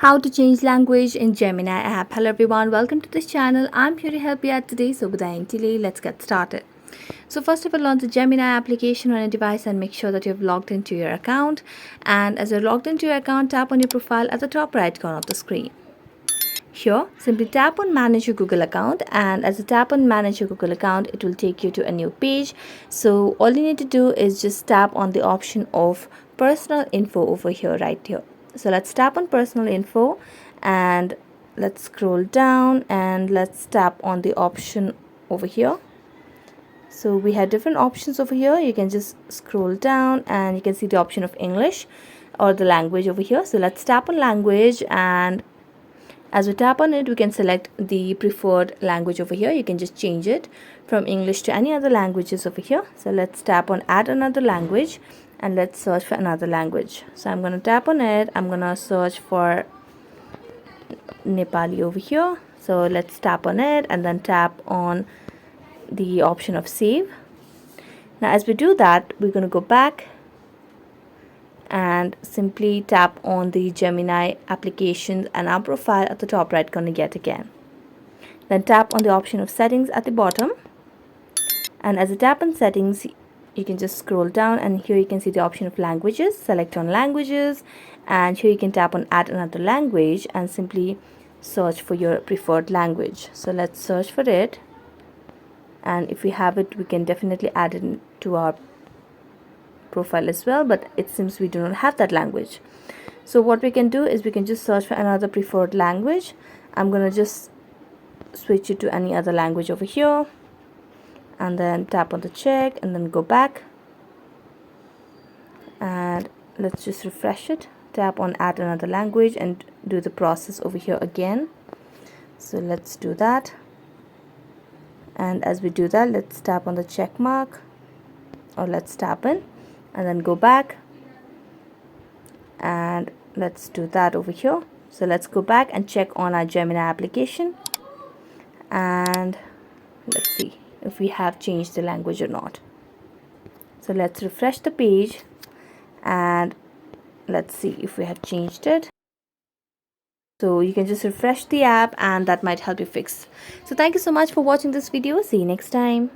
How to change language in Gemini app. Hello everyone, welcome to this channel. I'm here to help you out today. So without any delay, let's get started. So first of all, launch the Gemini application on a device and make sure that you've logged into your account. And as you're logged into your account, tap on your profile at the top right corner of the screen. Here, simply tap on manage your Google account, and as you tap on manage your Google account, it will take you to a new page. So all you need to do is just tap on the option of personal info over here, right here. So let's tap on personal info and let's scroll down and let's tap on the option over here. So we have different options over here. You can just scroll down and you can see the option of English or the language over here. So let's tap on language, and as we tap on it, we can select the preferred language over here. You can just change it from English to any other languages over here. So let's tap on add another language and let's search for another language. So I'm going to tap on it. I'm going to search for Nepali over here. So let's tap on it and then tap on the option of save. Now as we do that, we're going to go back and simply tap on the Gemini application and our profile at the top right corner yet again. Then tap on the option of settings at the bottom, and as you tap on settings, you can just scroll down and here you can see the option of languages. Select on languages, and here you can tap on add another language and simply search for your preferred language. So let's search for it, and if we have it, we can definitely add it to our profile as well, but it seems we do not have that language. So what we can do is we can just search for another preferred language. I'm gonna just switch it to any other language over here and then tap on the check and then go back, and let's just refresh it. Tap on add another language and do the process over here again. So let's do that, and as we do that, let's tap on the check mark, or let's tap in and then go back, and let's do that over here. So let's go back and check on our Gemini application, and let's see if we have changed the language or not. So let's refresh the page and let's see if we have changed it. So you can just refresh the app and that might help you fix. So thank you so much for watching this video. See you next time.